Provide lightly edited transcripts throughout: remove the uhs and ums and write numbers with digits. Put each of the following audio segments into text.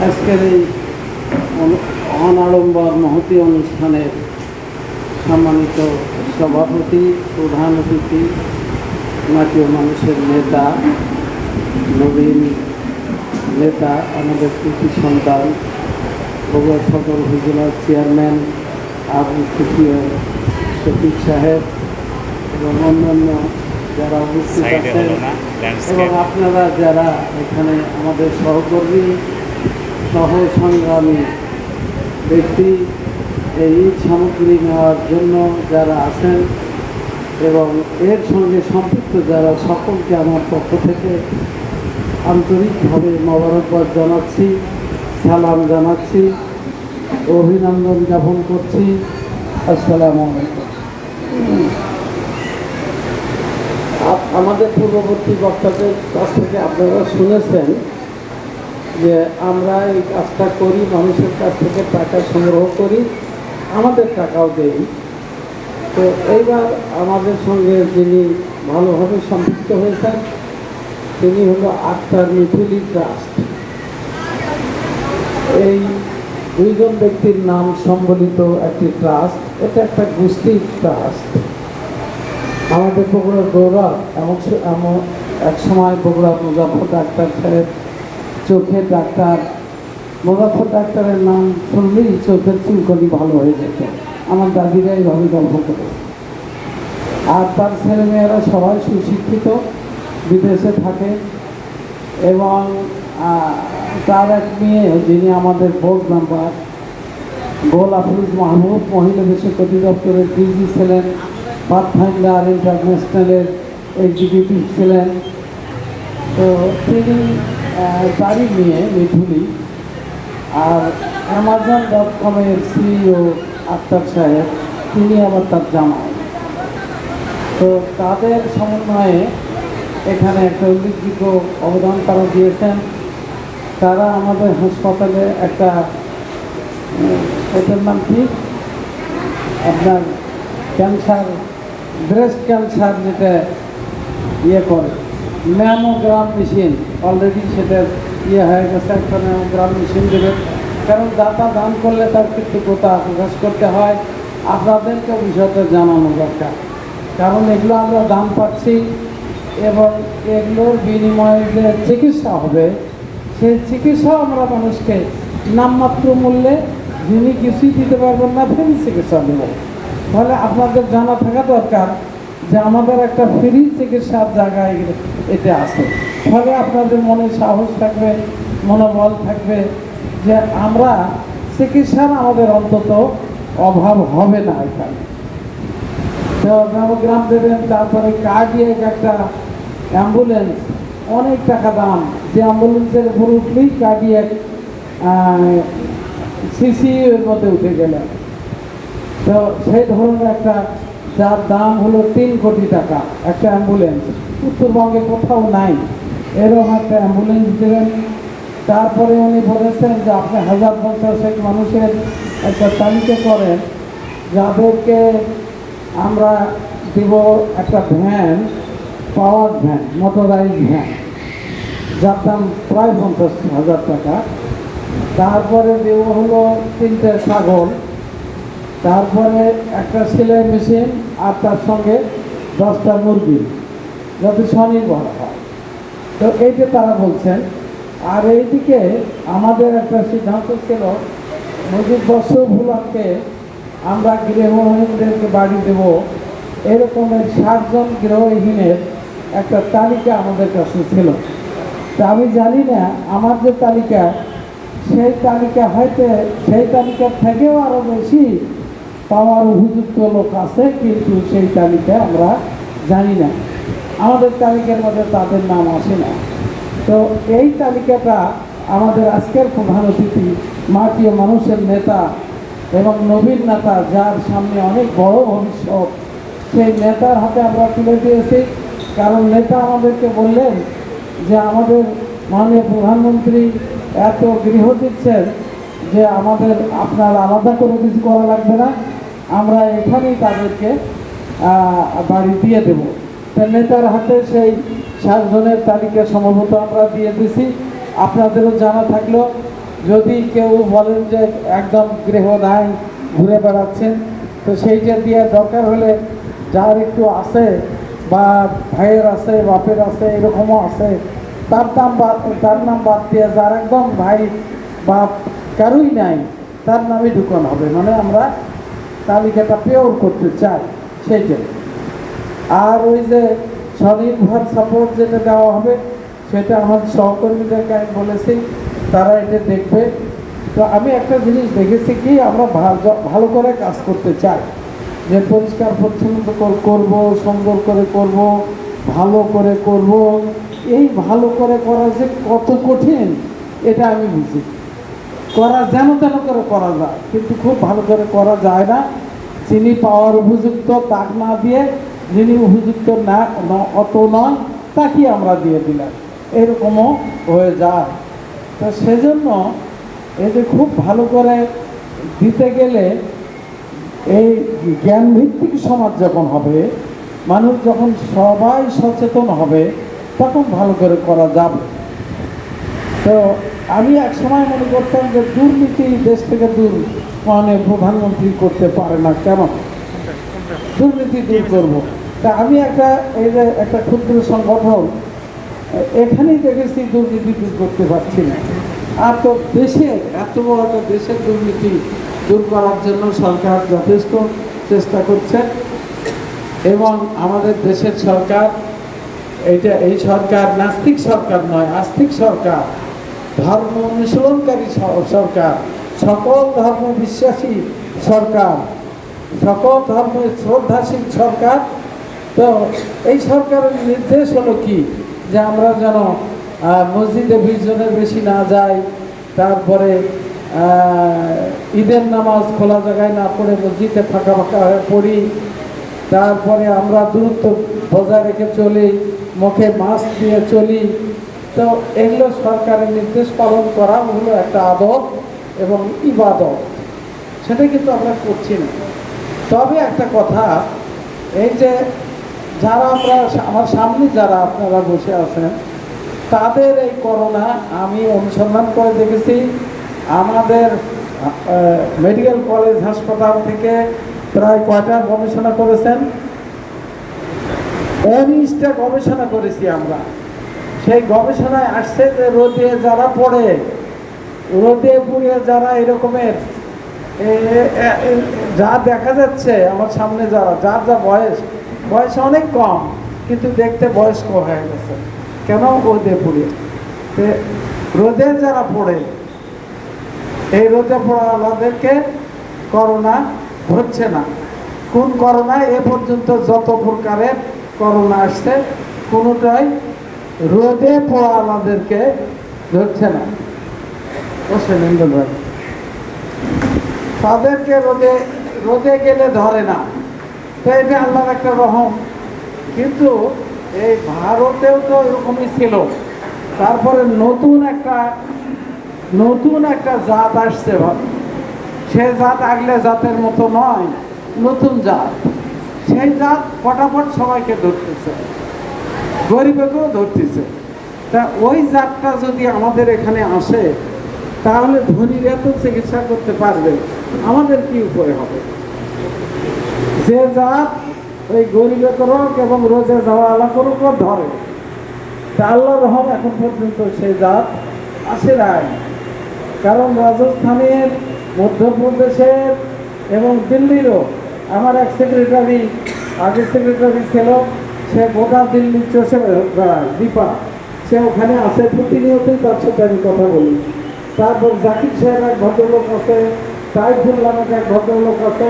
আজকের এই অনাড়ম্বর মহতী অনুষ্ঠানের সম্মানিত সভাপতি, প্রধান অতিথি, জাতীয় মানুষের নেতা, নবীন নেতা, আমাদের কৃষি সন্তান, বগুড়া সদর উপজেলার চেয়ারম্যান আবু সুফিয়ান শফিক সাহেব এবং অন্যান্য যারা উপস্থিত আছেন এবং আপনারা যারা এখানে আমাদের সহকর্মী সহ সংগ্রামী ব্যক্তি, এই ঈদ সামগ্রী নেওয়ার জন্য যারা আছেন এবং এর সঙ্গে সম্পৃক্ত যারা, সকলকে আমার পক্ষ থেকে আন্তরিকভাবে মোবারকবাদ জানাচ্ছি, সালাম জানাচ্ছি, অভিনন্দন জ্ঞাপন করছি। আসসালামু আলাইকুম। আমাদের পূর্ববর্তী বক্তাদের কাছ থেকে আপনারা শুনেছেন যে আমরা এই কাজটা করি, মানুষের কাছ থেকে টাকা সংগ্রহ করি, আমাদের টাকাও দেই। তো এইবার আমাদের সঙ্গে যিনি ভালোভাবে সম্পৃক্ত হয়েছেন তিনি হলো আক্তার মিথিলি ট্রাস্ট। এই দুইজন ব্যক্তির নাম সম্বলিত একটি ট্রাস্ট, এটা একটা গোষ্ঠী ট্রাস্ট। আমাদের বগুড়ার গৌরব, এমন এক সময় বগুড়া মুজাফর ডাক্তার সাহেব, চোখের ডাক্তার, মুজাফর ডাক্তারের নাম শুনলেই চোখের চুলকনি ভালো হয়ে যেত। আমার দাদিরা এইভাবে গল্প করে। আর তার ছেলেমেয়েরা সবাই সুশিক্ষিত, বিদেশে থাকে এবং তার এক মেয়ে যিনি আমাদের বোর্ড মেম্বার, গোল আফরুজ মাহমুদ, মহিলা বিষয়ক অধিদপ্তরের ডিজি ছিলেন, পাথফাইন্ডার ইন্টারন্যাশনালের এক্সিকিউটিভ ছিলেন। তো তিনি তারই মেয়ে মিথুলি। আর Amazon.com-এর সিইও আক্তার সাহেব, তিনি আবার তার জামাই। তো তাদের সমন্বয়ে এখানে একটা উল্লেখযোগ্য অবদান তারা দিয়েছেন। তারা আমাদের হাসপাতালে একটা, এটার নাম কি আপনার ক্যান্সার, ব্রেস্ট ক্যান্সার, যেটা করে ম্যামোগ্রাম মেশিন, অলরেডি সেটা হয়ে গেছে। একটা ম্যামোগ্রাম মেশিন দেবে, কারণ দাতা দান করলে তার কৃতজ্ঞতা প্রকাশ করতে হয়। আপনাদেরকে বিষয়টা জানানো দরকার, কারণ এগুলো আমরা দান পাচ্ছি এবং এগুলোর বিনিময়ে যে চিকিৎসা হবে, সেই চিকিৎসাও আমরা মানুষকে নামমাত্র মূল্যে, যিনি কিছুই দিতে পারবেন না, ফ্রি চিকিৎসা দেব। তাহলে আপনাদের জানা থাকা দরকার যে আমাদের একটা ফ্রি চিকিৎসার জায়গায় এতে আছে। ফলে আপনাদের মনে সাহস থাকবে, মনোবল থাকবে যে আমরা চিকিৎসার আমাদের অন্তত অভাব হবে না এখানে। তো ম্যামোগ্রাম দেবেন, তারপরে কার্ডিয়াক একটা অ্যাম্বুলেন্স, অনেক টাকা দাম, যে অ্যাম্বুলেন্সের উপর উঠলেই কার্ডিয়াক সিসিউর মধ্যে উঠে গেলেন। তো সেই ধরনের একটা, যার দাম হলো 3 কোটি টাকা একটা অ্যাম্বুলেন্স, উত্তরবঙ্গে কোথাও নাই এরকম একটা অ্যাম্বুলেন্স দেবেন। তারপরে উনি বলেছেন যে আপনি 1050 মানুষের একটা তালিকা করেন, যাদেরকে আমরা দেব একটা ভ্যান, পাওয়ার ভ্যান, মোটরাইজ ভ্যান, যার দাম প্রায় 50,000 টাকা। তারপরে দেব হলো 3টে ছাগল, তারপরে একটা সেলাই মেশিন, আর তার সঙ্গে 10টা মুরগি, যাতে স্বনির্ভর হয়। তো এইটা তারা বলছেন। আর এইদিকে আমাদের একটা সিদ্ধান্ত ছিল, মুজিব বর্ষ উপলক্ষে আমরা গৃহহীনদেরকে বাড়ি দেব, এরকমের 60 জন গৃহহীনের একটা তালিকা আমাদের কাছে ছিল। তা আমি জানি না আমার যে তালিকা, সেই তালিকা হয়তো সেই তালিকার থেকেও আরও বেশি পাওয়ার উপযুক্ত লোক আছে, কিন্তু সেই তালিকা আমরা জানি না, আমাদের তালিকার মধ্যে তাদের নাম আসে না। তো এই তালিকাটা আমাদের আজকের প্রধান অতিথি, মাটি ও মানুষের নেতা এবং নবীন নেতা, যার সামনে অনেক বড় ভবিষ্যৎ, সেই নেতার হাতে আমরা তুলে দিয়েছি। কারণ নেতা আমাদেরকে বললেন যে আমাদের মাননীয় প্রধানমন্ত্রী এত গৃহ দিচ্ছেন যে আমাদের আপনার আলাদা করে কিছু করা লাগবে না, আমরা এখানেই তাদেরকে বাড়ি দিয়ে দেব। নেতার হাতে সেই 60 জনের তালিকা সম্ভবত আমরা দিয়ে দিছি। আপনাদেরও জানা থাকলো, যদি কেউ বলেন যে একদম গৃহ নাই ঘুরে বেড়াচ্ছেন, তো সেইটা দিয়ে দরকার হলে যার একটু আছে বা ভাইয়ের আছে বাপের আছে এরকমও আছে, তার নাম বাদ দিয়ে যার একদম ভাই বাপ কারুই নাই তার নামই ঢুকানো হবে। মানে আমরা তালিকাটা পিওর করতে চাই সেইটাই। আর ওই যে স্বনির্ভর সাপোর্ট যেটা দেওয়া হবে সেটা আমার সহকর্মীদেরকে আমি বলেছি, তারা এটা দেখবে। তো আমি একটা জিনিস দেখেছি কি, আমরা ভালো করে কাজ করতে চাই, যে পরিষ্কার পরিচ্ছন্ন করব, সুন্দর করে করব, ভালো করে করব। এই ভালো করে করা যে কত কঠিন এটা আমি বুঝি। করা যেন তেন করে করা যায়, কিন্তু খুব ভালো করে করা যায় না। যিনি পাওয়ার উপযুক্ত তাক না দিয়ে, যিনি উপযুক্ত না অত নয় তাকে আমরা দিয়ে দিলাম, এরকমও হয়ে যায়। তো সেজন্য এই যে খুব ভালো করে দিতে গেলে, এই জ্ঞানভিত্তিক সমাজ যখন হবে, মানুষ যখন সবাই সচেতন হবে, তখন ভালো করে করা যাবে। তো আমি এক সময় মনে করতাম যে দুর্নীতি দেশ থেকে দূর মানে প্রধানমন্ত্রী করতে পারে না, কেন দুর্নীতি দূর করবো। তা আমি এই যে একটা ক্ষুদ্র সংগঠন, এখানেই দেখেছি দুর্নীতি দূর করতে পারছি না। আর তো দেশের এত বড় একটা দেশের দুর্নীতি দূর করার জন্য সরকার যথেষ্ট চেষ্টা করছে। এবং আমাদের দেশের সরকার, এই সরকার নাস্তিক সরকার নয়, আস্তিক সরকার, ধর্ম অনুশীলনকারী সরকার, সকল ধর্ম বিশ্বাসী সরকার, সকল ধর্মের শ্রদ্ধাশীল সরকার। তো এই সরকারের নির্দেশ হলো কি, যে আমরা যেন মসজিদে 20 জনের বেশি না যাই, তারপরে ঈদের নামাজ খোলা জায়গায় না পড়ে মসজিদে ফাঁকা ফাঁকা হয়ে পড়ি, তারপরে আমরা দূরত্ব বজায় রেখে চলি, মুখে মাস্ক দিয়ে চলি। তো এগুলো সরকারের নির্দেশ পালন করা হলো একটা আদত এবং ইবাদত, সেটা কিন্তু আমরা করছি না। তবে একটা কথা, এই যে যারা আমার সামনে যারা আপনারা বসে আছেন, তাদের এই করোনা আমি অনুসন্ধান করে দেখেছি, আমাদের মেডিকেল কলেজ হাসপাতাল থেকে প্রায় কয়টা গবেষণা করেছেন, 19টা গবেষণা করেছি আমরা। সেই গবেষণায় আসছে যে রোদে যারা পড়ে, রোদে পুড়িয়ে যারা এরকমের যা দেখা যাচ্ছে আমার সামনে, যার যা বয়স অনেক কম কিন্তু দেখতে বয়স্ক হয়ে গেছে, কেন রোদে পুড়িয়ে। রোদে যারা পড়ে, এই রোদে পড়াওয়ালাদেরকে করোনা ধরছে না। কোন করোনা এ পর্যন্ত যত প্রকারের করোনা আসছে, কোনোটাই রোদে পড়াওয়ালাদেরকে ধরছে না। তাদেরকে রোদে গেলে ধরে না। তো এটা আল্লাহর একটা রহম। কিন্তু এই ভারতেও তো এরকমই ছিল। তারপরে নতুন একটা জাত আসছে, সে জাত আগলে জাতের মতো নয়, নতুন জাত। সেই জাত ফটাফট সবাইকে ধরতেছে, গরিবকেও ধরতেছে। তা ওই জাতটা যদি আমাদের এখানে আসে, তাহলে ধনীরা তো চিকিৎসা করতে পারবে, আমাদের কি উপায় হবে? যে জাত ওই গরিবে করুক এবং রোজে যাওয়া আলা করুক ধরে, তা আল্লাহ রহম এখন পর্যন্ত সেই জাত আসে নাই। কারণ রাজস্থানের, মধ্যপ্রদেশের এবং দিল্লিরও আমার এক সেক্রেটারি, আগের সেক্রেটারি ছিল, সে গোটা দিল্লি চষে বেড়ায়, দীপা, সে ওখানে আসে, প্রতিনিয়তই তার সাথে আমি কথা বলি। তারপর জাকির সাহেব এক ভদ্রলোক আছে, সাইফুল নামক এক ভদ্রলোক আছে,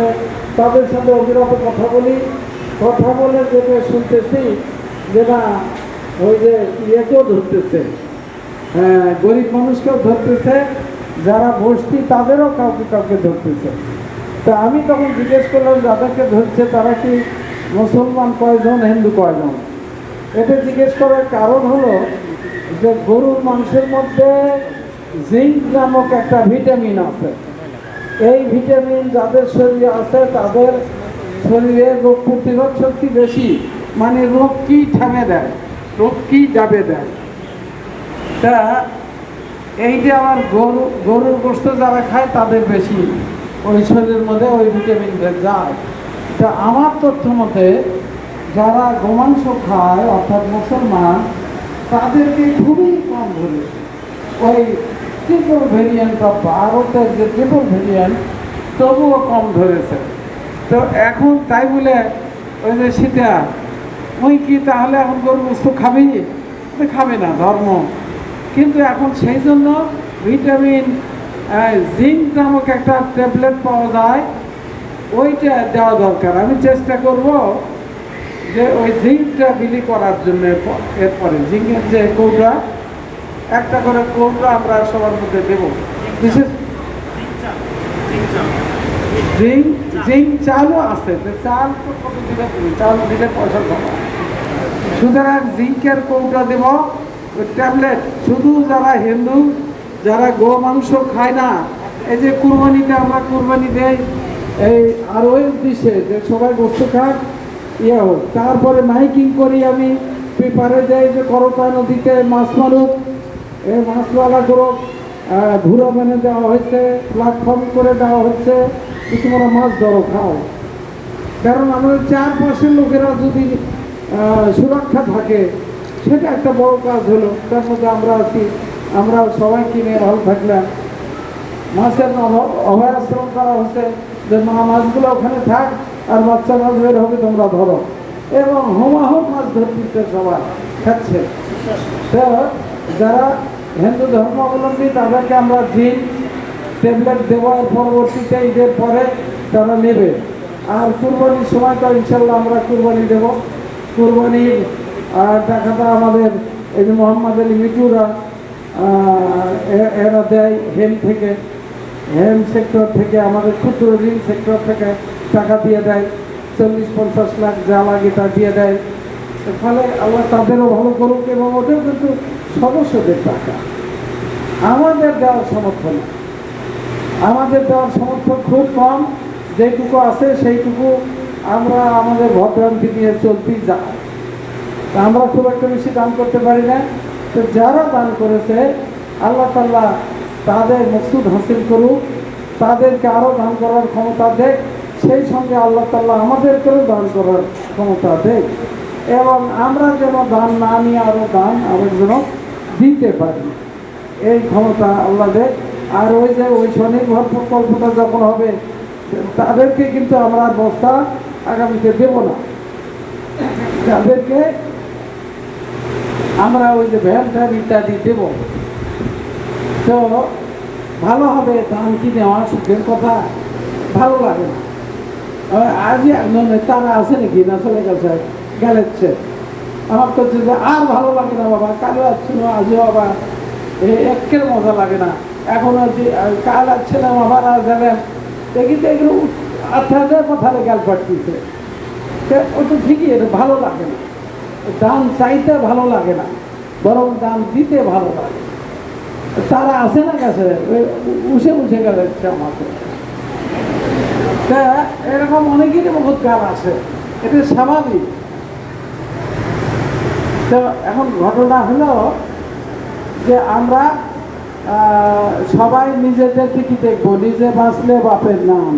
তাদের সাথে অবিরত কথা বলি। কথা বলে যেটা শুনতেছি যে না, ওই যে ইয়েকেও ধরতেছে, হ্যাঁ, গরিব মানুষকেও ধরতেছে, যারা বসতি তাদেরও কাউকে ধরতেছে। তা আমি তখন জিজ্ঞেস করলাম, যাদেরকে ধরছে তারা কি মুসলমান কয়জন, হিন্দু কয়জন? এটা জিজ্ঞেস করার কারণ হলো যে গরুর মাংসের মধ্যে জিঙ্ক নামক একটা ভিটামিন আছে। এই ভিটামিন যাদের শরীরে আছে তাদের শরীরে রোগ প্রতিরোধ শক্তি বেশি, মানে রোগ কি থামে দেয়, রোগ কি যাবে দেয়। তা এই যে আমার গরুর গোশত যারা খায় তাদের বেশি ওই শরীরের মধ্যে ওই ভিটামিনটা যায়। তা আমার তথ্য মতে যারা গোমাংস খায় অর্থাৎ মুসলমান তাদেরকে খুবই কম ধরেছে ওই ট্রিপল ভেরিয়েন্ট অফ ভারতের যে ট্রিপল ভেরিয়েন্ট তবুও কম ধরেছে। তো এখন তাই বলে ওই যে সীতা ওই কি তাহলে এখন গরুর গোশত খাবি? খাবে না ধর্ম, কিন্তু এখন সেই জন্য ভিটামিন জিঙ্ক নামক একটা ট্যাবলেট পাওয়া যায়, ওইটা দেওয়া দরকার। আমি চেষ্টা করব যে ওই জিঙ্কটা বিলি করার জন্য। এরপরে জিঙ্কের যে কৌটা, একটা করে কৌটা আমরা সবার মধ্যে দেবো। বিশেষ জিঙ্ক চালও আছে, চাল তো কত দিলে চাল দিলে পয়সা কমা, সুতরাং জিঙ্কের কৌটা দেব। ট্যাবলেট শুধু যারা হিন্দু, যারা গো মাংস খায় না, এই যে কুরবানিতে আমরা কুরবানি দেই এই আর ওই উদ্দেশ্যে যে সবাই গোস্ত খাক ইয়ে হোক, তারপরে মাইকিং করি আমি পেপারে যাই যে করতা নদীতে মাছ মারুক, এই মাছওয়ালা করুক, ঘুরা মেনে দেওয়া হয়েছে, প্ল্যাটফর্ম করে দেওয়া হচ্ছে যে তোমরা মাছ ধরো খাও। কারণ আমাদের চারপাশের লোকেরা যদি সুরক্ষা থাকে সেটা একটা বড় কাজ হলো। তার মধ্যে আমরা আছি, আমরা সবাই কিনে ভালো থাকলাম। মাছের অভয়াশ্রম করা হচ্ছে যে মাছগুলো ওখানে থাক আর বাচ্চা মাছ বের হবে তোমরা ধরো, এবং হোমাহোম মাছ ধরতেছে, সবাই খাচ্ছে। তো যারা হিন্দু ধর্মাবলম্বী তাদেরকে আমরা জিন ট্যাবলেট দেওয়ার পরবর্তীতে ঈদের পরে তারা নেবে। আর কুরবানির সময় তো ইনশাল্লাহ আমরা কুরবানি দেব। কুরবানির টাকাটা আমাদের এই যে মোহাম্মদ আলী মিটুরা এরা দেয় হেম থেকে, হেম সেক্টর থেকে, আমাদের ক্ষুদ্র ঋণ সেক্টর থেকে টাকা দিয়ে দেয়, 40-50 লাখ যা লাগে তা দিয়ে দেয়। ফলে আল্লাহ তাদেরও ভালো করুক, এবং ওদের কিন্তু সদস্যদের টাকা, আমাদের দেওয়ার সামর্থ্য না। আমাদের দেওয়ার সামর্থ্য খুব কম, যেটুকু আছে সেইটুকু আমরা আমাদের ভদ্রান্তি নিয়ে চলতেই যাই। আমরা খুব একটা বেশি দান করতে পারি না। তো যারা দান করেছে আল্লাহ তাআলা তাদের মকসুদ হাসিল করুক, তাদেরকে আরও দান করার ক্ষমতা দেখ, সেই সঙ্গে আল্লাহ তাআলা আমাদেরকেও দান করার ক্ষমতা দেখ, এবং আমরা যেন দান না নিয়ে আরও দান আমরা যেন দিতে পারি, এই ক্ষমতা আল্লাহ দেখ। আর ওই যে ওই স্বনির্ভর প্রকল্পটা যখন হবে তাদেরকে কিন্তু আমরা বস্তা আগামীতে দেব না, তাদেরকে আমরা ওই যে ভ্যান ট্যান ইত্যাদি দেব। তো ভালো হবে, দান কি নেওয়া সুখের কথা, ভালো লাগে না। আজই তারা আছে নাকি না চলে গেছে গেলেছে, আমার তো আর ভালো লাগে না বাবা, কালো আসছিল আজও আবার একের মজা লাগে না। এখন কাল আসছিলাম আবার আর যাবেন দেখি তো এগুলো আত্মাদের কথারে গাল পাঠিয়েছে, ওই তো ঠিকই, এটা ভালো লাগে না। দান চাইতে ভালো লাগে না, বরং দান দিতে ভালো লাগে। তারা আসে না গেছে উঠে উঠে গেছে আমাকে, তা এরকম অনেকেরই বহুত গাল আছে, এটা স্বাভাবিক। তো এখন ঘটনা হলো যে আমরা সবাই নিজেদের দিকে দেখবো, নিজে বাঁচলে বাপের নাম।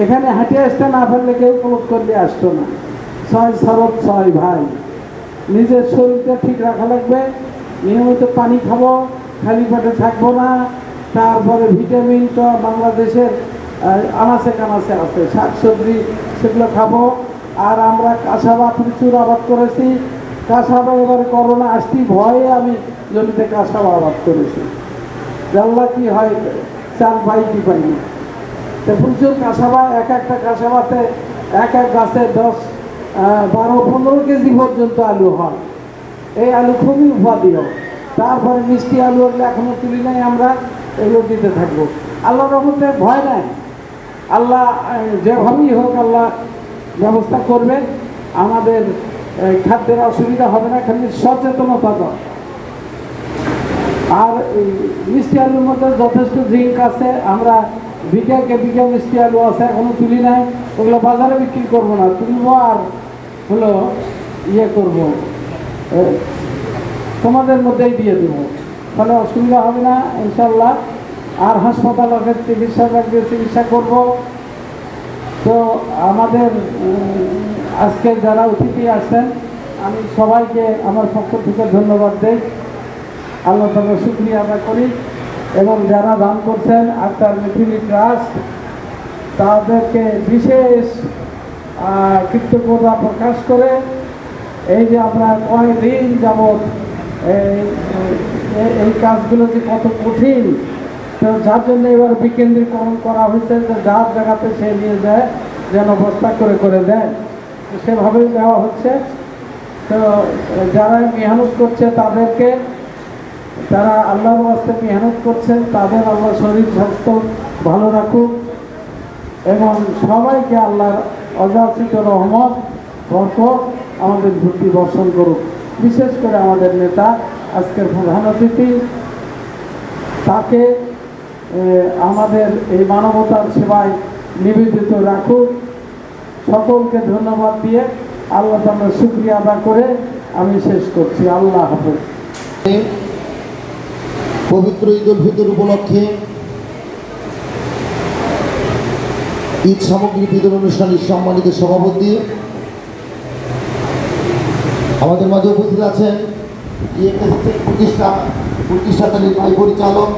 এখানে হাঁটে আসতে না পারলে কেউ ক্লোজ করলে আসতো না। 6 শরৎ 6 ভাই, নিজের শরীরটা ঠিক রাখা লাগবে, নিয়মিত পানি খাবো, খালি পেটে থাকবো না। তারপরে ভিটামিন তো বাংলাদেশের আনাচে কানাচে আছে, শাকসবজি সেগুলো খাবো। আর আমরা কাঁচাবা প্রচুর আবাদ করেছি, কাঁচাবা এবারে করোনা আসতেই ভয়ে আমি জমিতে কাঁচাবা আবাদ করেছি। জানলা কি হয়, চাল পাই কি পাইনি, তো প্রচুর কাঁচাবা, এক একটা কাঁচাবাতে এক এক গাছে 10, 12, 15 কেজি পর্যন্ত আলু হয়। এই আলু খুবই উপাদেয়। তারপরে মিষ্টি আলু হলে এখনও তুলি নাই, আমরা এগুলো দিতে থাকবো। আল্লাহর রহমতে ভয় নাই, আল্লাহ যেভাবেই হোক আল্লাহ ব্যবস্থা করবে, আমাদের খাদ্যের অসুবিধা হবে না, খালি সচেতনতা দরকার। আর মিষ্টি আলুর মধ্যে যথেষ্ট জিঙ্ক আছে, আমরা বিঘাকে বিঘা মিষ্টি আলু আছে এখনো তুলি নাই, ওগুলো বাজারে বিক্রি করবো না, তুলবো আর হলো ইয়ে করবো, তোমাদের মধ্যেই দিয়ে দেবো। ফলে অসুবিধা হবে না ইনশাল্লাহ। আর হাসপাতালের চিকিৎসা লাগবে, চিকিৎসা করব। তো আমাদের আজকে যারা অতিথি আসছেন আমি সবাইকে আমার পক্ষ থেকে ধন্যবাদ দেই, আল্লাহ তাআলার শুকরিয়া আদায় করি। এবং যারা দান করছেন আক্তার মিথিলি ট্রাস্ট তাদেরকে বিশেষ কৃতজ্ঞতা প্রকাশ করে এই যে আমরা কয়েকদিন যাবৎ এই কাজগুলো যে কত কঠিন, তো যার জন্য এবার বিকেন্দ্রীকরণ করা হয়েছে যে যার জায়গাতে সে নিয়ে যায় যেন বস্তা করে করে দেয়, সেভাবেই দেওয়া হচ্ছে। তো যারা মেহনত করছে তাদেরকে, যারা আল্লাহর ওয়াস্তে মেহনত করছেন তাদের আল্লাহ শরীর স্বাস্থ্য ভালো রাখুক এবং সবাইকে আল্লাহর অযাচিত রহমত বরকত আমাদের ভর্তি বর্ষণ করুক। বিশেষ করে আমাদের নেতা আজকের প্রধান অতিথি, তাকে আমাদের এই মানবতার সেবায় নিবেদিত রাখুক। সকলকে ধন্যবাদ দিয়ে আল্লাহ তাআলার শুকরিয়া আদায় করে আমি শেষ করছি। আল্লাহ হাফেজ। পবিত্র ঈদ উল ফিতর উপলক্ষে ঈদ সামগ্রী বিতরণ অনুষ্ঠানের সম্মানিত সভাপতি আমাদের মাঝে উপস্থিত আছেন প্রতিষ্ঠাতার নির্বাহী পরিচালক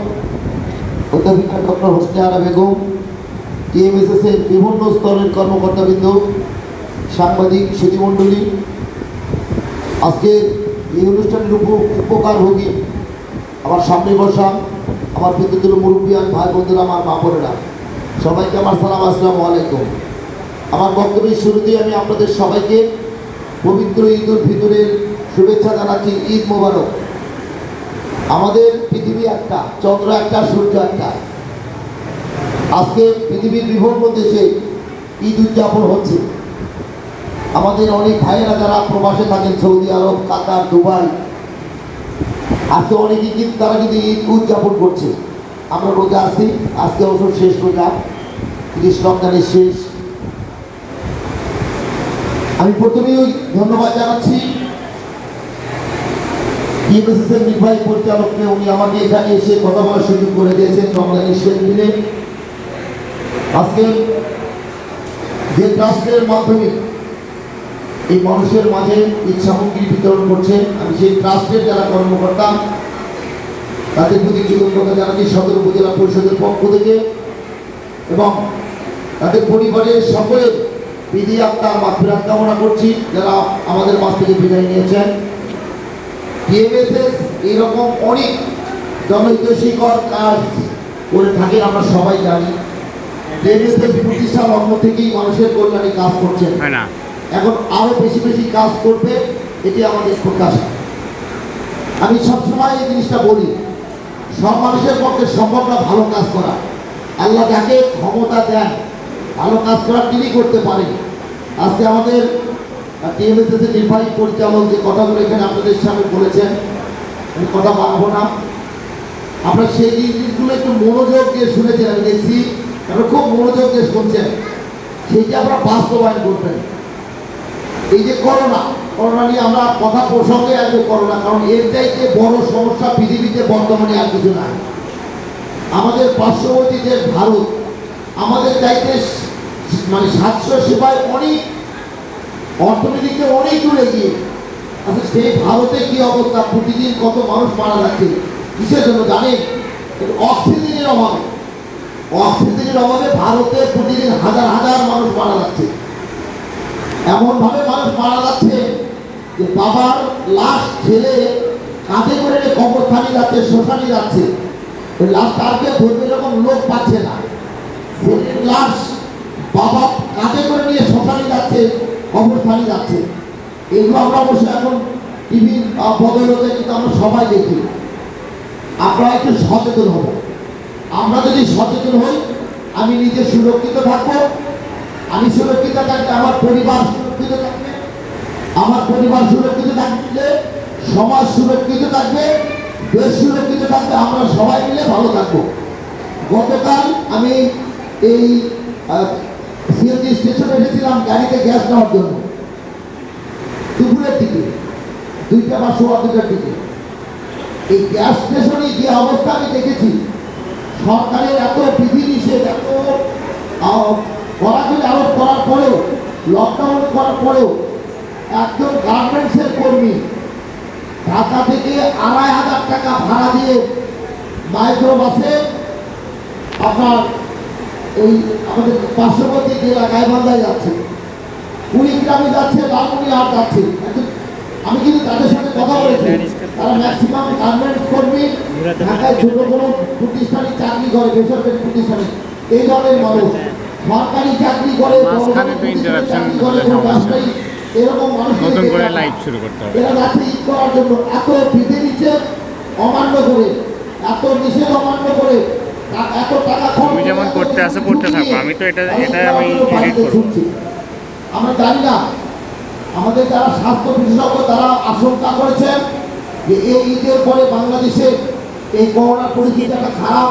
অধ্যাপিকা ডক্টর হোসনে আরা বেগম, টিএমএসএস এর বিভিন্ন স্তরের কর্মকর্তাবৃন্দ, সাংবাদিক সুধীমণ্ডলী। আজকে এই অনুষ্ঠানের উপকারভোগী আমার সামনে বসা আমার বিদ্যুতের মুরব্বিয়ান ভাই বন্ধুরা, আমার মা বোনেরা, সবাইকে আমার সালাম, আসসালামু আলাইকুম। আমার বক্তব্যের শুরুতেই আমি আপনাদের সবাইকে পবিত্র ঈদ উল ফিতরের শুভেচ্ছা জানাচ্ছি। ঈদ মোবারক। আমাদের পৃথিবী একটা, চন্দ্র একটা, সূর্য একটা। আজকে পৃথিবীর বিভিন্ন দেশে ঈদ উদযাপন হচ্ছে। আমাদের অনেক ভাইয়েরা যারা প্রবাসে থাকেন, সৌদি আরব, কাতার, দুবাই, আজকে অনেকেই কিন্তু তারা কিন্তু ঈদ উদযাপন করছে। আমরা রোজা আছি, আজকে অবশ্য শেষ রোজা, 30 রমজানের শেষ। আমি প্রথমেই ধন্যবাদ জানাচ্ছি টিএমএসএস এর নির্বাহী পরিচালককে, উনি আমাকে এখানে এসে কথা বলার সুযোগ করে দিয়েছেন রমজানের শেষ দিনে। আজকে যে ট্রাস্টের মাধ্যমে এই মানুষের মাঝে ঈদ সামগ্রী বিতরণ করছে, আমি সেই ট্রাস্টের যারা কর্মকর্তা তাদের প্রতি কৃতজ্ঞতা জানাচ্ছি সদর উপজেলা পরিষদের পক্ষ থেকে, এবং তাদের পরিবারের সকলের বিধি আত্মার মাগফিরাত কামনা করছি যারা আমাদের মাঝ থেকে বিদায় নিয়েছেন। টিএমএসএস এরকম অনেক জনহিতৈষীকর কাজ করে থাকেন, আমরা সবাই জানি। টিএমএসএস প্রতিষ্ঠা লগ্ন থেকেই মানুষের কল্যাণে কাজ করছেন, এখন আরো বেশি বেশি কাজ করবে, এটি আমাদের প্রত্যাশা। আমি সবসময় এই জিনিসটা বলি, সব মানুষের পক্ষে সম্ভব না ভালো কাজ করা। আল্লাহ যাকে ক্ষমতা দেন ভালো কাজ করা তিনি করতে পারেন। আজকে আমাদের টিএমএসএস এর নির্বাহী পরিচালক যে কথাগুলো এখানে আপনাদের সামনে বলেছেন, আমি কথা বাড়াবো না। আপনারা সেই জিনিসগুলো একটু মনোযোগ দিয়ে শুনেছেন, আমি দেখছি আপনারা খুব মনোযোগ দিয়ে শুনছেন, সেইটা আপনারা বাস্তবায়ন করবেন। এই যে করোনা নিয়ে আমরা কথা প্রসঙ্গে আসবো করোনা, কারণ এর চাইতে বড় সমস্যা পৃথিবীতে বর্তমানে আর কিছু নাই। আমাদের পার্শ্ববর্তী দেশ ভারত আমাদের চাইতে মানে স্বাস্থ্য সেবায় অনেক, অর্থনীতিতে অনেক দূরে গিয়ে। আচ্ছা, সেই ভারতে কি অবস্থা, প্রতিদিন কত মানুষ মারা যাচ্ছে, কিসের জন্য জানেন? অক্সিজেনের অভাবে। অক্সিজেনের অভাবে ভারতে প্রতিদিন হাজার হাজার মানুষ মারা যাচ্ছে। এমনভাবে মানুষ মারা যাচ্ছে যে বাবার লাশ ছেলে কাঁধে করে কবরস্থানে যাচ্ছে, শ্মশানে যাচ্ছে, ওই লাশ তারকে ধরবে এরকম লোক পাচ্ছে না। ছেলের লাশ বাবা কাঁধে করে নিয়ে শ্মশানে যাচ্ছে, কবরস্থানে যাচ্ছে। এগুলো আমরা অবশ্যই এখন টিভির বদলতে কিন্তু আমরা সবাই দেখি। আপনারা একটু সচেতন হব। আমরা যদি সচেতন হই, আমি নিজে সুরক্ষিত থাকবো, আমি সুরক্ষিত থাকলে আমার পরিবার সুরক্ষিত থাকবে, আমার পরিবার সুরক্ষিত থাকলে সমাজ সুরক্ষিত থাকবে, দেশ সুরক্ষিত থাকবে, আমরা সবাই মিলে ভালো থাকবো। গতকাল আমি এই সিএনজি স্টেশনে এসেছিলাম গাড়িতে গ্যাস নেওয়ার জন্য, দুপুরের দিকে 2টা বা 2:15টার দিকে। এই গ্যাস স্টেশনে যে অবস্থা আমি দেখেছি, সরকারের এত বিধিনিষেধ, এত কড়াকড়ি আরোপ করার পরেও, লকডাউন করার পরেও একজন গার্মেন্টসের কর্মী ঢাকা থেকে ২৫০০ টাকা ভাড়া দিয়ে মাইক্রো বাসে আপনার এই আমাদের পার্শ্ববর্তী জেলা গাইবান্ধায় যাচ্ছে, কুড়িগ্রামে যাচ্ছে, লালমনিরহাট যাচ্ছে। আমি কিন্তু তাদের সাথে কথা বলেছি, তারা ম্যাক্সিমাম গার্মেন্টস কর্মী, ঢাকায় ছোট কোনো প্রতিষ্ঠানে চাকরি করে, বেসরকারি প্রতিষ্ঠানে, এই ধরনের মানুষ সরকারি চাকরি করে, এরকম মানুষ এরা যাচ্ছে ঈদ করার জন্য। এত বিধি নিষেধ অমান্য করে, এত নিষেধ অমান্য করে, এত টাকা তুমি যেমন করতে আসো করতে থাকো, আমি তো এটা আমি এডিট করব। আমরা জানি না, আমাদের যারা স্বাস্থ্য বিশেষজ্ঞ তারা আশঙ্কা করেছেন যে এই ঈদের পরে বাংলাদেশে এই করোনার পরিস্থিতি একটা খারাপ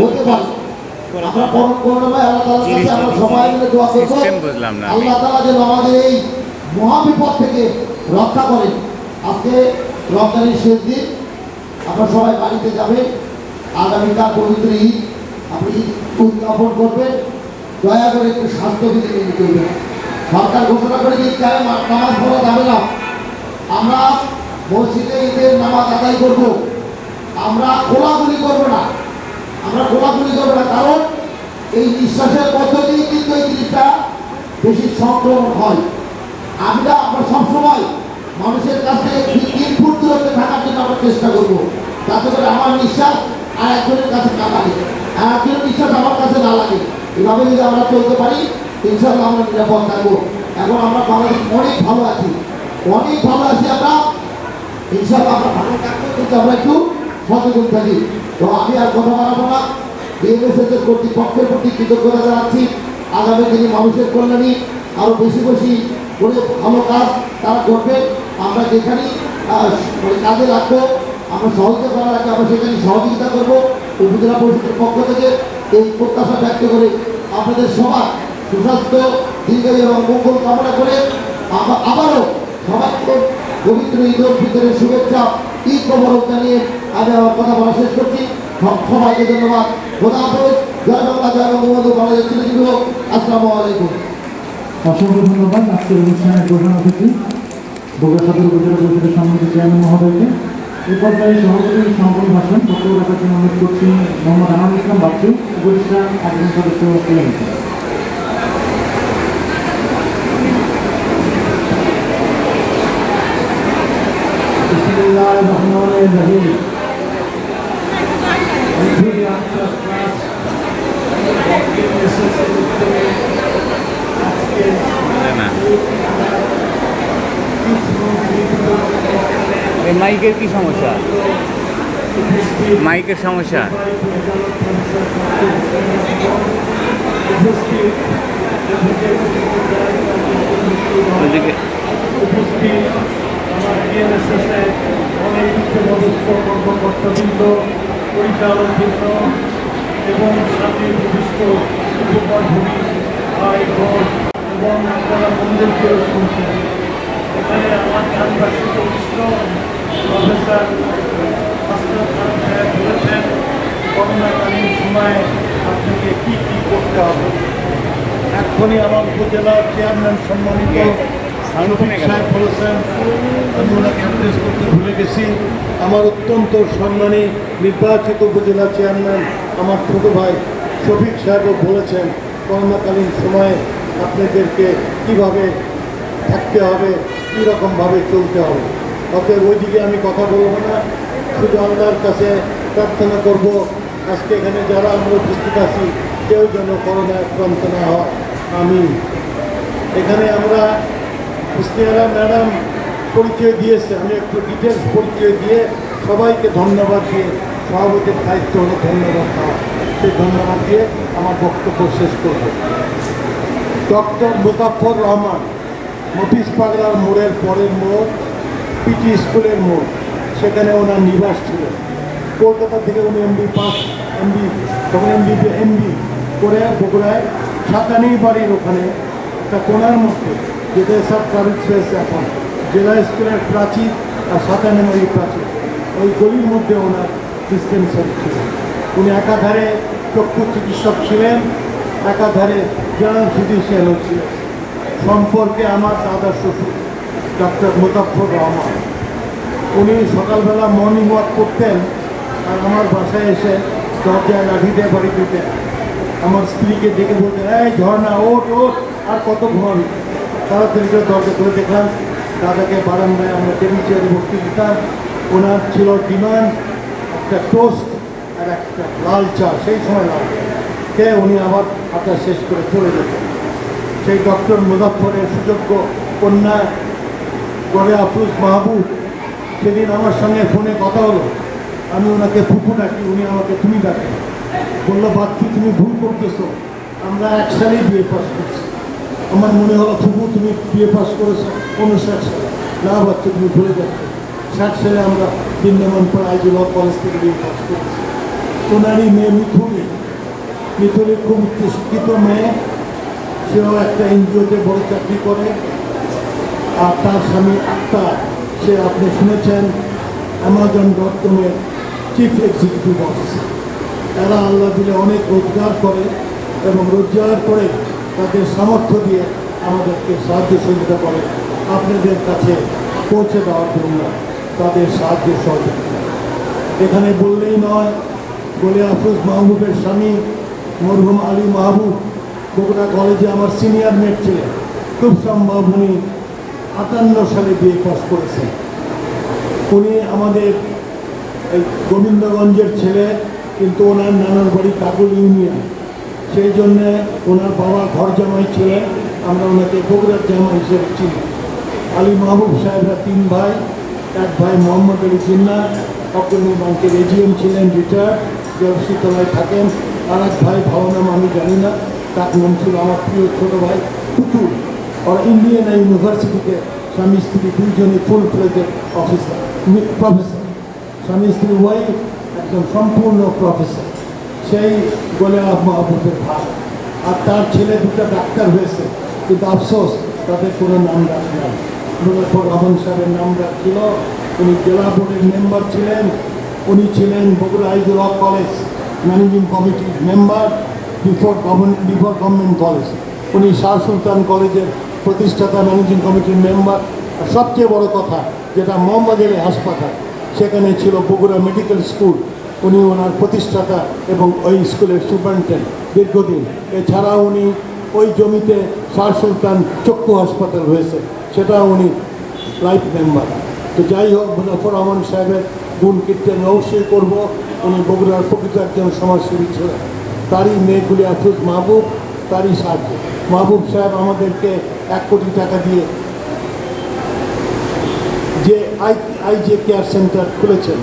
হতে পারে। আমরা করোনাময় আল্লাহ তাআলার কাছে আমরা সবাই মিলে দোয়া করব, আল্লাহ তাআলা যেন আমাদের এই মহাবিপদ থেকে রক্ষা করেন। আজকে রমজানের শেষ দিন, আপনারা সবাই বাড়িতে যাবেন, আগামীকাল পবিত্র ঈদ, আপনি ঈদ উদযাপন করবেন, দয়া করে একটু স্বাস্থ্যবিধি মেনে চলবেন। সরকার ঘোষণা করে যে চায় নামাজ পড়া যাবে না, আমরা মসজিদে ঈদের নামাজ আদায় করব, আমরা খোলাখুলি করবো না, আমরা খোলাখুলি করবো না, কারণ এই নিঃশ্বাসের পদ্ধতিই কিন্তু এই জিনিসটা বেশি সংক্রমণ হয়। আমরা সবসময় মানুষের কাছ থেকে ৩ ফুট দূরত্বে থাকার জন্য আমরা চেষ্টা করবো, যাতে করে আমার নিঃশ্বাস আর একজনের কাছে না লাগে, আর একজনের নিঃশ্বাস আমার কাছে না লাগে। এভাবে যদি আমরা চলতে পারি, ইনশাআল্লাহ আমরা নিরাপদ থাকবো। এখন আমরা বাংলাদেশ অনেক ভালো আছি, অনেক ভালো আছি আমরা, ইনশাআল্লাহ আমরা ভালো থাকবো, কিন্তু আমরা একটু সচেতন থাকি। তো আমি আর কথা বাড়াবো না, বিএমএসএস এর কর্তৃপক্ষের প্রতি কৃতজ্ঞতা জানাচ্ছি। আগামী দিনে মানুষের কল্যাণী আরও বেশি বেশি করে ভালো কাজ তারা করবে। আমরা যেখানেই কাজে রাখবো, আমরা সহযোগিতা করা রাখবো, আমরা সেখানে সহযোগিতা করবো। উপজেলা পরিষদের পক্ষ থেকে এই প্রত্যাশা ব্যক্ত করে আপনাদের সবার সুস্বাস্থ্য, দীর্ঘায়ু এবং মঙ্গল কামনা করে আবারও সবাইকে পবিত্র ঈদ উল ফিতরের শুভেচ্ছা, ঈদ মোবারক জানিয়ে আমি আমার কথা বলা শেষ করছি। সবাইকে ধন্যবাদ। খোদা হাফেজ। জয় বাংলা, জয় বঙ্গবন্ধু, বাংলাদেশ চিরজীবী হোক। আসসালামু আলাইকুম। অসংখ্য ধন্যবাদ আজকের অনুষ্ঠানের প্রধান অতিথি বগুড়া সদর উপজেলা পরিষদের সম্মানিত চেয়ারম্যান মহোদয়কে। এই পর্যায়ে সভাপতি সমাপনী ভাষণ বক্তব্য রাখার জন্য অনুরোধ করছি মোহাম্মদ আনারুল ইসলাম বাচ্চু, উপদেষ্টা একজন সদস্য এলাকা। বিসমিল্লাহির রহমানির রহিম। মাইকের কি সমস্যা? মাইকের সমস্যা ওদিকে কর্মকর্তাবৃন্দ, পরিচালকবৃন্দ এবং সাথে বিশিষ্ট উপকর্মী ভাই বোন এবং যারা মন্দিরকে শুনছেন, এখানে আমার গ্রামবাসী বরিষ্ঠ প্রফেসর মাস্টার খান সাহেব বলেছেন করোনাকালীন সময়ে আপনাকে কী কী করতে হবে। এখনই আমার উপজেলার চেয়ারম্যান সম্মানিত সাহেব বলেছেন, আমি ওনাকে অ্যাড্রেস করতে ভুলে গেছি। আমার অত্যন্ত সম্মানী নির্বাচিত উপজেলা চেয়ারম্যান আমার ছোট ভাই শফিক সাহেবও বলেছেন করোনাকালীন সময়ে আপনাদেরকে কীভাবে থাকতে হবে, কীরকমভাবে চলতে হবে। অতএব ওইদিকে আমি কথা বলবো না, শুধু আল্লাহর কাছে প্রার্থনা করব আজকে এখানে যারা আমরা উপস্থিত আছি কেউ যেন করোনা আক্রান্ত না হয়। আমি এখানে আমরা ইস্তিয়ারা ম্যাডাম পরিচয় দিয়েছে, আমি একটু ডিটেলস পরিচয় দিয়ে সবাইকে ধন্যবাদ দিয়ে, সভাপতির দায়িত্ব হলো ধন্যবাদ দেওয়া, সেই ধন্যবাদ দিয়ে আমার বক্তব্য শেষ করব। ডক্টর মুজাফফর রহমান, মফিজ পাগলার মোড়ের পরের মোড়, পিটি স্কুলের মোড়, সেখানে ওনার নিবাস ছিল। কলকাতা থেকে উনি এমবি তখন এমবি করে বগুড়ায় সাতানি বাড়ির ওখানে একটা কোনার মধ্যে, যেটা সব ট্রাভেলস হয়েছে এখন জেলা স্কুলের প্রাচীর আর সাতানি বাড়ির প্রাচীর, ওই গলির মধ্যে ওনার ডিসপেন্সারি ছিল। উনি একাধারে চক্ষু চিকিৎসক ছিলেন, একাধারে জেনারেল ফিজিশিয়ানও ছিলেন। সম্পর্কে আমার দাদা শ্বশুর ডক্টর মুজাফফর রহমান, উনি সকালবেলা মর্নিং ওয়াক করতেন আর আমার বাসায় এসে দরজায় লাঠি দিয়ে বাড়ি দিতেন। আমার স্ত্রীকে ডেকে বলতেন, এই ঝর্ণা ওঠ ওঠ, আর কতক্ষণ। তাড়াতাড়ি করে দরজা করে দেখলাম দাদাকে বারান্দায় আমরা টেবিল চেয়ারে বসতে দিতাম। ওনার ছিল ডিমান্ড একটা টোস্ট আর একটা লাল চা, সেই সময় লাল চা খেয়ে উনি আবার হাঁটা শেষ করে চলে যেতেন। সেই ডক্টর মুজাফফরের সুযোগ্য কন্যা গড়ে আফরোজ মাহবুব, সেদিন আমার সঙ্গে ফোনে কথা হলো। আমি ওনাকে ফুফু ডাকি, উনি আমাকে তুমি ডাকেন। বললো, বাচ্চু তুমি ভুল করতেছো, আমরা এক সালেই বিয়ে পাস করছি। আমার মনে হলো ফুফু তুমি বিয়ে পাস করেছো 59 সালে। না বাচ্চু তুমি ভুলে যাচ্ছ, 60 সালে আমরা বৃন্দাবনপুর আইজি ল কলেজ থেকে বিয়ে পাস করেছি। ওনারই মেয়ে মিথুলি, মিথুলি খুব উচ্চশিক্ষিত মেয়ে, সেও একটা এনজিওতে বড় চাকরি করে। আর তার স্বামী আক্তার, সে আপনি শুনেছেন Amazon.com-এর চিফ এক্সিকিউটিভ অফিসার। তারা আল্লাহ দিলে অনেক রোজগার করে এবং রোজগার করে তাদের সামর্থ্য দিয়ে আমাদেরকে সাহায্য সহযোগিতা করে আপনাদের কাছে পৌঁছে দেওয়ার জন্য তাদের সাহায্য সহযোগিতা। এখানে বললেই নয়, বলে আফরোজ মাহবুবের স্বামী মরহুম আলী মাহবুব বগুড়া কলেজে আমার সিনিয়র মেট ছিলেন। খুব সম্ভব উনি 58 সালে বিয়ে পাস করেছেন। উনি আমাদের এই গোবিন্দগঞ্জের ছেলে, কিন্তু ওনার নানার বাড়ি কাকুল ইউনিয়ন, সেই জন্যে ওনার বাবা ঘর জামাই ছিলেন, আমরা ওনাকে বগুড়ার জামাই হিসেবে চিনি। আলী মাহবুব সাহেবরা 3 ভাই, এক ভাই মোহাম্মদ আলী জিন্না অগ্রণী ব্যাংকের এজিএম ছিলেন, রিটায়ার্ড, জলশীতলায় থাকেন। আর এক ভাই ভালো নাম আমি জানি না, তার নাম ছিল আমার প্রিয় ছোটো ভাই পুতুল। আর ইন্ডিয়ান ইউনিভার্সিটিতে স্বামী স্ত্রী দুইজনই ফুল ফ্লেজেড অফিসার, প্রফেসর। স্বামী স্ত্রী ওয়াইফ একদম সম্পূর্ণ প্রফেসর, সেই গোলে মাহবুবের ভাই। আর তার ছেলে 2টা ডাক্তার হয়েছে, কিন্তু আফসোস তাদের কোনো নাম রাখে নাই। মুজাফফর রহমান সাহেবের নাম রাখছিল। উনি জেলা বোর্ডের মেম্বার ছিলেন, উনি ছিলেন বগুড়া আইজি ল কলেজ ম্যানেজিং কমিটির মেম্বার বিফোর গভর্নমেন্ট কলেজ। উনি শাহ সুলতান কলেজের প্রতিষ্ঠাতা ম্যানেজিং কমিটির মেম্বার। আর সবচেয়ে বড় কথা, যেটা মোহাম্মদ আলী হাসপাতাল, সেখানে ছিল বগুড়া মেডিকেল স্কুল, উনি ওনার প্রতিষ্ঠাতা এবং ওই স্কুলের সুপারিনটেন্ডেন্ট দীর্ঘদিন। এছাড়া উনি ওই জমিতে শাহ সুলতান চক্ষু হাসপাতাল হয়েছে, সেটা উনি লাইফ মেম্বার। তো যাই হোক, মুজাফফর রহমান সাহেবের গুণ কীর্তন অবশ্যই করব। উনি বগুড়ার প্রকৃত একজন সমাজসেবী ছিলেন। তারই মেয়েগুলি আফরোজ মাহবুব, তারই সাহায্য। মাহবুব সাহেব আমাদেরকে 1 কোটি টাকা দিয়ে যে আইজে কেয়ার সেন্টার খুলেছেন,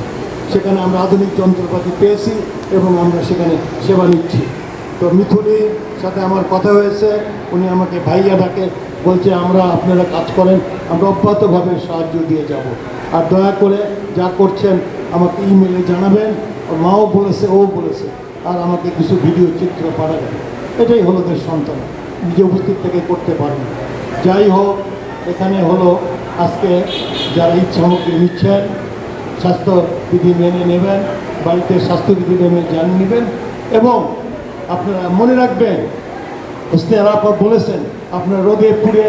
সেখানে আমরা আধুনিক যন্ত্রপাতি পেয়েছি এবং আমরা সেখানে সেবা নিচ্ছি। তো মিথুলির সাথে আমার কথা হয়েছে, উনি আমাকে ভাইয়া ডাকে, বলছে আমরা আপনারা কাজ করেন, আমরা অব্যাহতভাবে সাহায্য দিয়ে যাব। আর দয়া করে যা করছেন আমাকে ইমেলে জানাবেন। ওর মাও বলেছে, ও বলেছে, আর আমাকে কিছু ভিডিও চিত্র পাঠাবেন। এটাই হলো দেশ সন্তান, নিজে উপস্থিত থেকে করতে পারেন। যাই হোক, এখানে হলো আজকে যারা ঈদ সামগ্রী নিচ্ছেন, স্বাস্থ্যবিধি মেনে নেবেন, বাড়িতে স্বাস্থ্যবিধি মেনে জান নেবেন। এবং আপনারা মনে রাখবেন, ইস্তেহার আপা বলেছেন আপনারা রোদে পুড়ে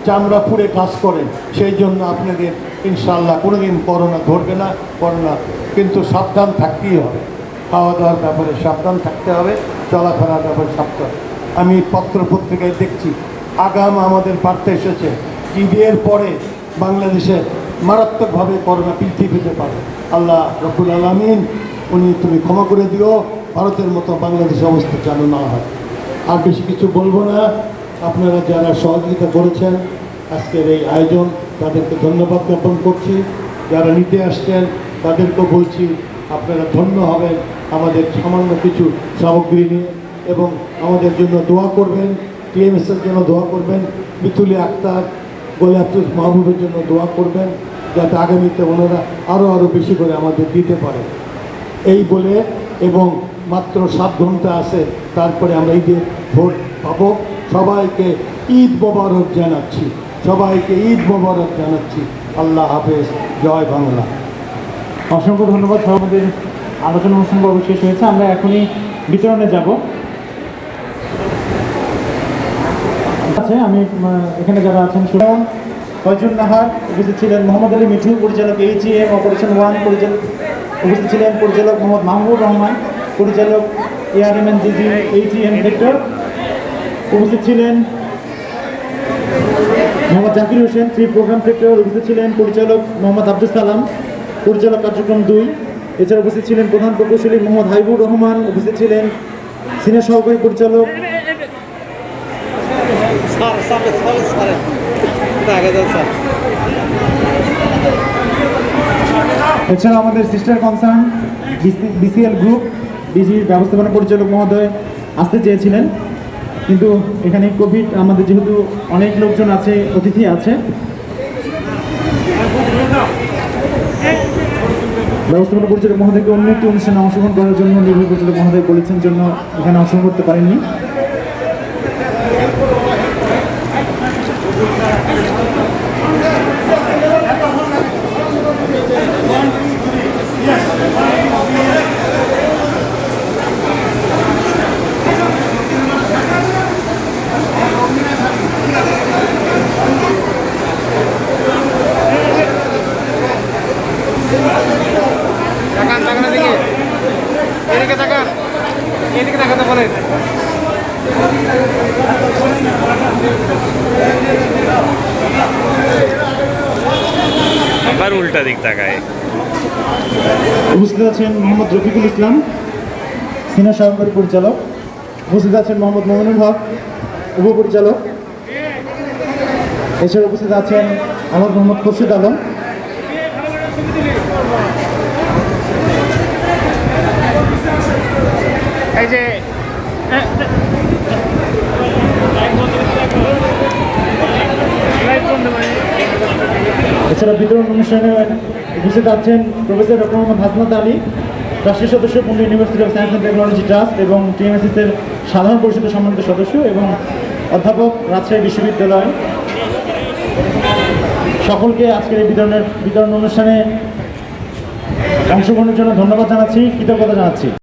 চামড়া পুড়ে কাজ করেন, সেই জন্য আপনাদের ইনশাআল্লাহ কোনোদিন করোনা ধরবে না। করোনা কিন্তু সাবধান থাকতেই হবে, খাওয়া দাওয়ার ব্যাপারে সাবধান থাকতে হবে, চলাফেরার ব্যাপারে সাবধান। আমি পত্র পত্রিকায় দেখছি আগাম আমাদের বার্তা এসেছে, ঈদের পরে বাংলাদেশে মারাত্মকভাবে করোনা বৃদ্ধি পেতে পারে। আল্লাহ রব্বুল আলামিন উনি তুমি ক্ষমা করে দিও, ভারতের মতো বাংলাদেশের অবস্থা যেন না হয়। আর বেশি কিছু বলবো না। আপনারা যারা সহযোগিতা করেছেন আজকের এই আয়োজন, তাদেরকে ধন্যবাদ জ্ঞাপন করছি। যারা নিতে আসছেন তাদেরকেও বলছি আপনারা ধন্য হবেন আমাদের সামান্য কিছু সামগ্রী নিয়ে, এবং আমাদের জন্য দোয়া করবেন, টিএমএসের জন্য দোয়া করবেন, মিথুলি আক্তার, গোলাফুজ মাহবুবের জন্য দোয়া করবেন, যাতে আগামীতে ওনারা আরও বেশি করে আমাদের দিতে পারে। এই বলে, এবং মাত্র 7 ঘন্টা আছে, তারপরে আমরা ঈদের ভোট পাবো। সবাইকে ঈদ মোবারক জানাচ্ছি, সবাইকে ঈদ মোবারক জানাচ্ছি। আল্লাহ হাফেজ, জয় বাংলা। অসংখ্য ধন্যবাদ সব। আমাদের আলোচনা অনুষ্ঠান পর্ব শেষ হয়েছে, আমরা এখনই বিতরণে যাব। আছে আমি এখানে যারা আছেন সুমন ফয়জুল নাহার উপস্থিত ছিলেন, মোহাম্মদ আলী মিঠু পরিচালক AGM অপারেশন 1 পরিচালক উপস্থিত ছিলেন, পরিচালক মোহাম্মদ মাহবুব রহমান পরিচালক ARMNGG AGM সেক্টর উপস্থিত ছিলেন, Mohammad Zakir Hossain free program sector উপস্থিত ছিলেন, পরিচালক মোহাম্মদ আব্দুল সালাম পরিচালক কার্যক্রম 2। এছাড়া উপস্থিত ছিলেন প্রধান প্রকৌশলী মোহাম্মদ হাইবুর রহমান, উপস্থিত ছিলেন সিনিয়র সহকারী পরিচালক এছাড়া আমাদের সিস্টার কনসার্ন BCL গ্রুপ ডিজির ব্যবস্থাপনা পরিচালক মহোদয় আসতে চেয়েছিলেন, কিন্তু এখানে কোভিড আমাদের যেহেতু অনেক লোকজন আছে, অতিথি আছে, ব্যবস্থাপনা পরিচালক মহোদয়কে অন্য একটি অনুষ্ঠানে অংশগ্রহণ করার জন্য নির্বাহী পরিচালক মহোদয় বলেছেন জন্য এখানে অংশগ্রহণ করতে পারেননি। আবার উল্টা দিক তাকায়। উপস্থিত আছেন মোহাম্মদ রফিকুল ইসলাম সিনিয়র সহকারী পরিচালক, উপস্থিত আছেন মোহাম্মদ মোমিনুল হক উপপরিচালক, এছাড়া উপস্থিত আছেন আমার মোহাম্মদ খুরশিদ আলম। এই যে এছাড়া বিতরণ অনুষ্ঠানে উপস্থিত আছেন professor doctor Mohammad Hasnat Ali trustee সদস্য, পূর্ণ university of science and technology trust এবং TMSS-এর সাধারণ পরিষদের সম্মানিত সদস্য এবং অধ্যাপক রাজশাহী বিশ্ববিদ্যালয়। সকলকে আজকের এই বিতরণ অনুষ্ঠানে অংশগ্রহণের জন্য ধন্যবাদ জানাচ্ছি, কৃতজ্ঞতা জানাচ্ছি।